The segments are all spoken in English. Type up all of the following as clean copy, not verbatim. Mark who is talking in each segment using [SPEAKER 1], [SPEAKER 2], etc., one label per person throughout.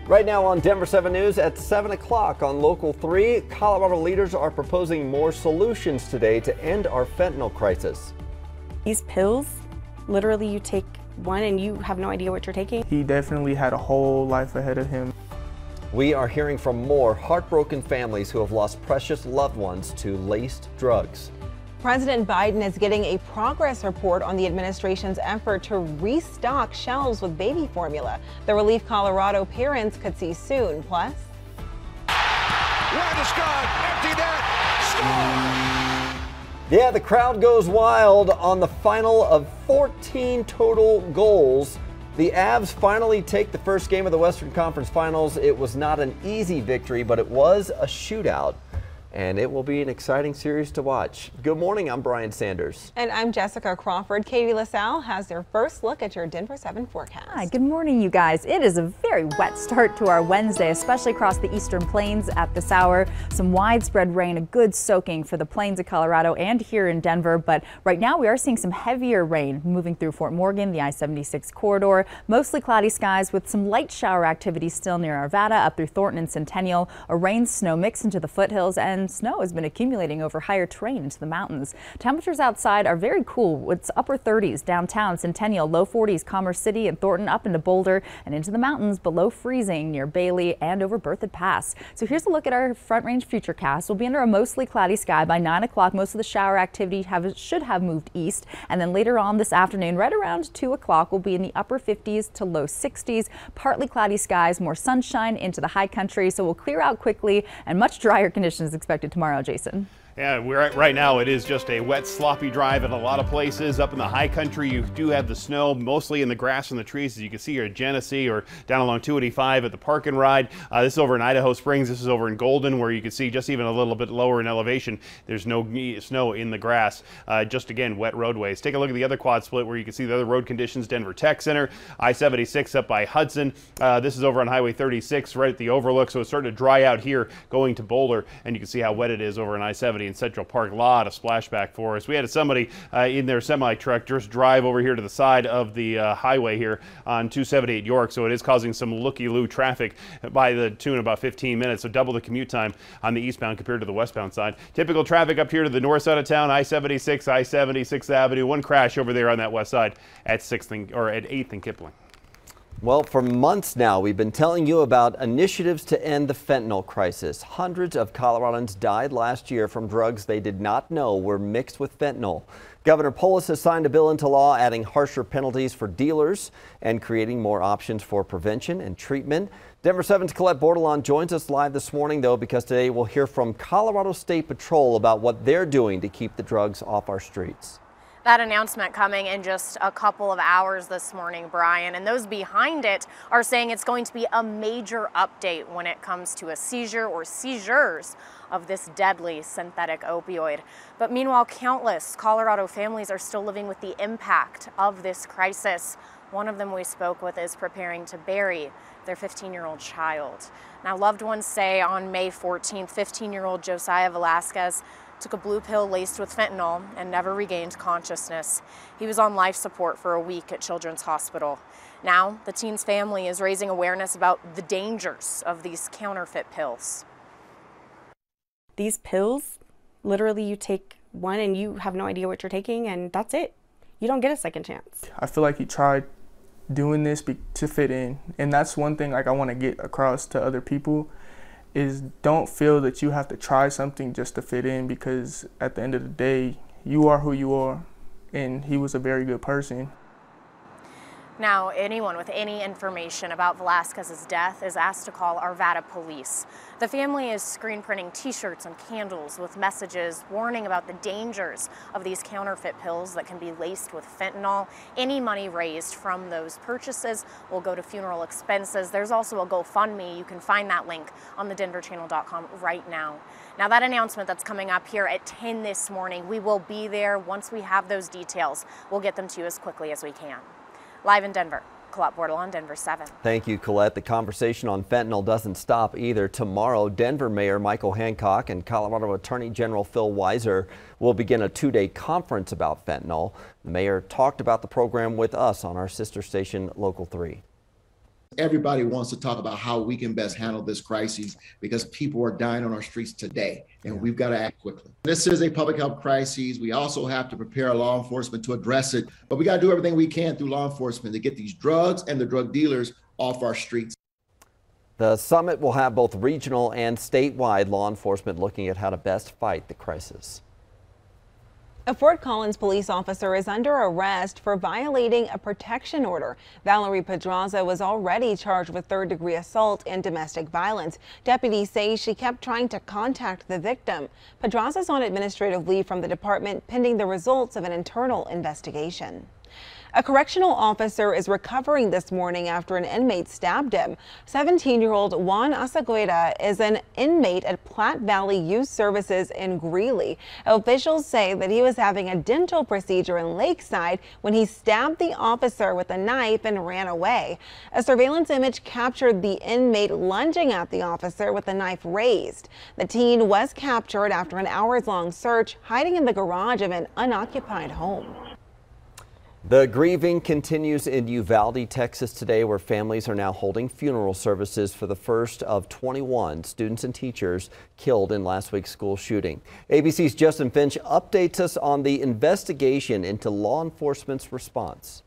[SPEAKER 1] Right now on Denver 7 News at 7 o'clock on Local 3, Colorado leaders are proposing more solutions today to end our fentanyl crisis.
[SPEAKER 2] These pills, literally you take one and you have no idea what you're taking.
[SPEAKER 3] He definitely had a whole life ahead of him.
[SPEAKER 1] We are hearing from more heartbroken families who have lost precious loved ones to laced drugs.
[SPEAKER 4] President Biden is getting a progress report on the administration's effort to restock shelves with baby formula. The relief Colorado parents could see soon. Plus,
[SPEAKER 5] empty net, score!
[SPEAKER 1] Yeah, the crowd goes wild on the final of 14 total goals. The Avs finally take the first game of the Western Conference Finals. It was not an easy victory, but it was a shootout. And it will be an exciting series to watch. Good morning, I'm Brian Sanders.
[SPEAKER 4] And I'm Jessica Crawford. Katie LaSalle has their first look at your Denver 7 forecast.
[SPEAKER 6] Hi, good morning, you guys. It is a very wet start to our Wednesday, especially across the eastern plains at this hour. Some widespread rain, a good soaking for the plains of Colorado and here in Denver. But right now we are seeing some heavier rain moving through Fort Morgan, the I-76 corridor. Mostly cloudy skies with some light shower activity still near Arvada up through Thornton and Centennial. A rain-snow mix into the foothills, and snow has been accumulating over higher terrain into the mountains. Temperatures outside are very cool. It's upper 30s downtown, Centennial, low 40s, Commerce City and Thornton, up into Boulder and into the mountains below freezing near Bailey and over Berthoud Pass. So here's a look at our Front Range Futurecast. We'll be under a mostly cloudy sky by 9 o'clock. Most of the shower activity should have moved east, and then later on this afternoon, right around 2 o'clock, we'll be in the upper 50s to low 60s. Partly cloudy skies, more sunshine into the high country, so we'll clear out quickly and much drier conditions expected tomorrow. Jason.
[SPEAKER 7] Yeah, right now it is just a wet, sloppy drive in a lot of places. Up in the high country, you do have the snow, mostly in the grass and the trees, as you can see here at Genesee or down along 285 at the Park and Ride. This is over in Idaho Springs. This is over in Golden, where you can see just even a little bit lower in elevation. There's no snow in the grass. Just again, wet roadways. Take a look at the other quad split where you can see the other road conditions. Denver Tech Center, I-76 up by Hudson. This is over on Highway 36, right at the overlook. So it's starting to dry out here going to Boulder, and you can see how wet it is over on I-70 in Central Park. A lot of splashback for us. We had somebody in their semi-truck just drive over here to the side of the highway here on 278 York, so it is causing some looky-loo traffic by the tune of about 15 minutes, so double the commute time on the eastbound compared to the westbound side. Typical traffic up here to the north side of town, I-76, I-76th Avenue. One crash over there on that west side at 8th and Kipling.
[SPEAKER 1] Well, for months now, we've been telling you about initiatives to end the fentanyl crisis. Hundreds of Coloradans died last year from drugs they did not know were mixed with fentanyl. Governor Polis has signed a bill into law adding harsher penalties for dealers and creating more options for prevention and treatment. Denver 7's Colette Bordelon joins us live this morning, though, because today we'll hear from Colorado State Patrol about what they're doing to keep the drugs off our streets.
[SPEAKER 8] That announcement coming in just a couple of hours this morning, Brian, and those behind it are saying it's going to be a major update when it comes to a seizure or seizures of this deadly synthetic opioid. But meanwhile, countless Colorado families are still living with the impact of this crisis. One of them we spoke with is preparing to bury their 15-year-old child. Now, loved ones say on May 14th, 15-year-old Josiah Velasquez took a blue pill laced with fentanyl and never regained consciousness. He was on life support for a week at Children's Hospital. Now, the teen's family is raising awareness about the dangers of these counterfeit pills.
[SPEAKER 2] These pills, literally you take one and you have no idea what you're taking, and that's it. You don't get a second chance.
[SPEAKER 3] I feel like he tried doing this to fit in, and that's one thing I want to get across to other people, is don't feel that you have to try something just to fit in, because at the end of the day, you are who you are, and he was a very good person.
[SPEAKER 8] Now, anyone with any information about Velasquez's death is asked to call Arvada Police. The family is screen printing t-shirts and candles with messages warning about the dangers of these counterfeit pills that can be laced with fentanyl. Any money raised from those purchases will go to funeral expenses. There's also a GoFundMe. You can find that link on thedenverchannel.com right now. Now, that announcement that's coming up here at 10 this morning, we will be there once we have those details. We'll get them to you as quickly as we can. Live in Denver, Colette Bordelon, Denver 7.
[SPEAKER 1] Thank you, Colette. The conversation on fentanyl doesn't stop either. Tomorrow, Denver Mayor Michael Hancock and Colorado Attorney General Phil Weiser will begin a two-day conference about fentanyl. The mayor talked about the program with us on our sister station, Local 3.
[SPEAKER 9] Everybody wants to talk about how we can best handle this crisis because people are dying on our streets today, and we've got to act quickly. This is a public health crisis. We also have to prepare law enforcement to address it, but we got to do everything we can through law enforcement to get these drugs and the drug dealers off our streets.
[SPEAKER 1] The summit will have both regional and statewide law enforcement looking at how to best fight the crisis.
[SPEAKER 4] A Fort Collins police officer is under arrest for violating a protection order. Valerie Pedraza was already charged with third-degree assault and domestic violence. Deputies say she kept trying to contact the victim. Pedraza's on administrative leave from the department pending the results of an internal investigation. A correctional officer is recovering this morning after an inmate stabbed him. 17-year-old Juan Asagueda is an inmate at Platte Valley Youth Services in Greeley. Officials say that he was having a dental procedure in Lakeside when he stabbed the officer with a knife and ran away. A surveillance image captured the inmate lunging at the officer with the knife raised. The teen was captured after an hours-long search, hiding in the garage of an unoccupied home.
[SPEAKER 1] The grieving continues in Uvalde, Texas today, where families are now holding funeral services for the first of 21 students and teachers killed in last week's school shooting. ABC's Justin Finch updates us on the investigation into law enforcement's response.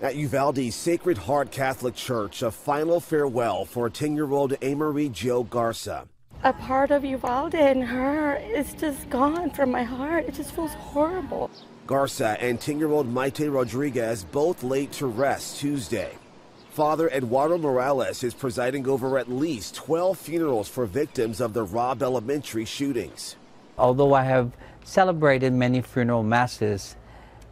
[SPEAKER 10] At Uvalde's Sacred Heart Catholic Church, a final farewell for 10-year-old Amerie Jo Garza.
[SPEAKER 11] A part of Uvalde and her is just gone from my heart. It just feels horrible.
[SPEAKER 10] Garza and 10-year-old Maite Rodriguez both laid to rest Tuesday. Father Eduardo Morales is presiding over at least 12 funerals for victims of the Robb Elementary shootings.
[SPEAKER 12] Although I have celebrated many funeral masses,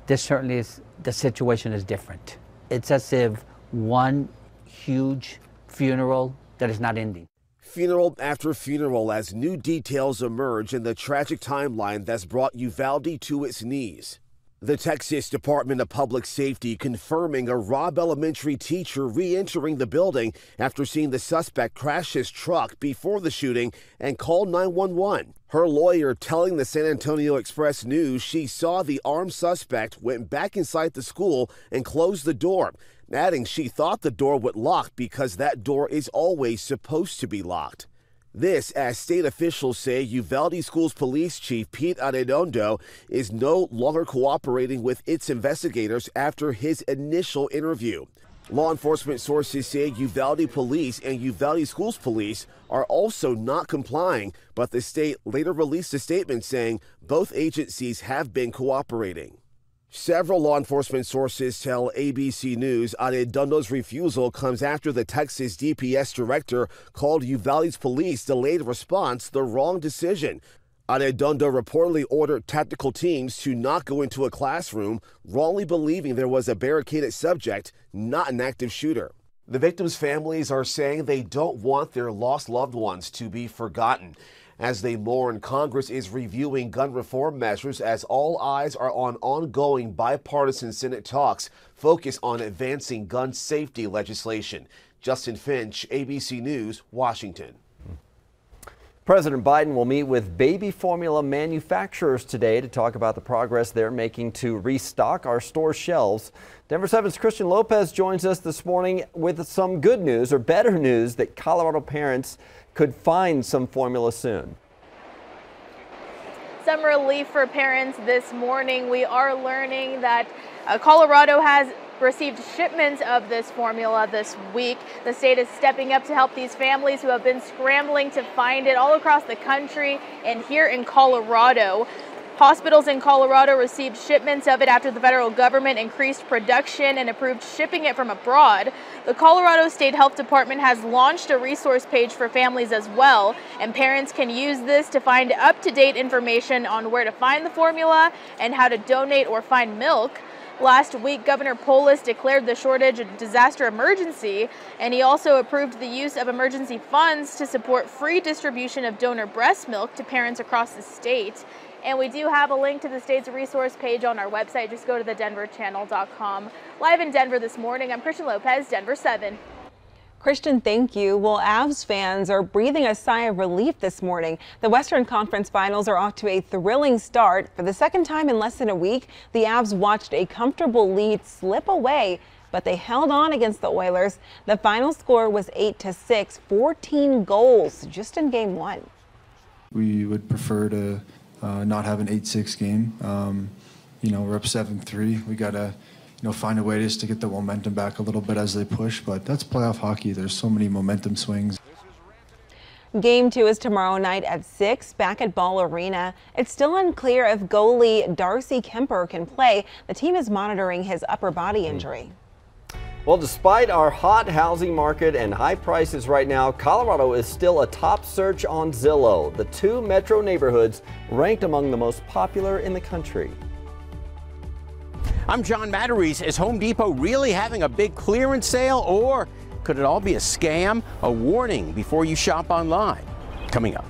[SPEAKER 12] this certainly is, the situation is different. It's as if one huge funeral that is not ending.
[SPEAKER 10] Funeral after funeral as new details emerge in the tragic timeline that's brought Uvalde to its knees. The Texas Department of Public Safety confirming a Robb Elementary teacher re-entering the building after seeing the suspect crash his truck before the shooting and call 911. Her lawyer telling the San Antonio Express News she saw the armed suspect, went back inside the school and closed the door, adding she thought the door would lock because that door is always supposed to be locked. This, as state officials say, Uvalde Schools Police Chief Pete Arredondo is no longer cooperating with its investigators after his initial interview. Law enforcement sources say Uvalde Police and Uvalde Schools Police are also not complying, but the state later released a statement saying both agencies have been cooperating. Several law enforcement sources tell ABC News Arredondo's refusal comes after the Texas DPS director called Uvalde's police delayed response the wrong decision. Arredondo reportedly ordered tactical teams to not go into a classroom, wrongly believing there was a barricaded subject, not an active shooter. The victims' families are saying they don't want their lost loved ones to be forgotten. As they mourn, Congress is reviewing gun reform measures as all eyes are on ongoing bipartisan Senate talks focused on advancing gun safety legislation. Justin Finch, ABC News, Washington.
[SPEAKER 1] President Biden will meet with baby formula manufacturers today to talk about the progress they're making to restock our store shelves. Denver 7's Christian Lopez joins us this morning with some good news, or better news, that Colorado parents could find some formula soon.
[SPEAKER 13] Some relief for parents this morning. We are learning that Colorado has received shipments of this formula this week. The state is stepping up to help these families who have been scrambling to find it all across the country and here in Colorado. Hospitals in Colorado received shipments of it after the federal government increased production and approved shipping it from abroad. The Colorado State Health Department has launched a resource page for families as well, and parents can use this to find up-to-date information on where to find the formula and how to donate or find milk. Last week, Governor Polis declared the shortage a disaster emergency, and he also approved the use of emergency funds to support free distribution of donor breast milk to parents across the state. And we do have a link to the state's resource page on our website. Just go to thedenverchannel.com. Live in Denver this morning, I'm Christian Lopez, Denver 7.
[SPEAKER 4] Christian, thank you. Well, Avs fans are breathing a sigh of relief this morning. The Western Conference Finals are off to a thrilling start. For the second time in less than a week, the Avs watched a comfortable lead slip away but they held on against the Oilers. The final score was 8-6, 14 goals just in game 1.
[SPEAKER 14] We would prefer to not have an 8-6 game. We're up 7-3. We got to find a way just to get the momentum back a little bit as they push, but that's playoff hockey. There's so many momentum swings.
[SPEAKER 4] Game 2 is tomorrow night at 6 back at Ball Arena. It's still unclear if goalie Darcy Kemper can play. The team is monitoring his upper body injury.
[SPEAKER 1] Well, despite our hot housing market and high prices right now, Colorado is still a top search on Zillow. The 2 metro neighborhoods ranked among the most popular in the country.
[SPEAKER 15] I'm John Matarese. Is Home Depot really having a big clearance sale, or could it all be a scam? A warning before you shop online. Coming up.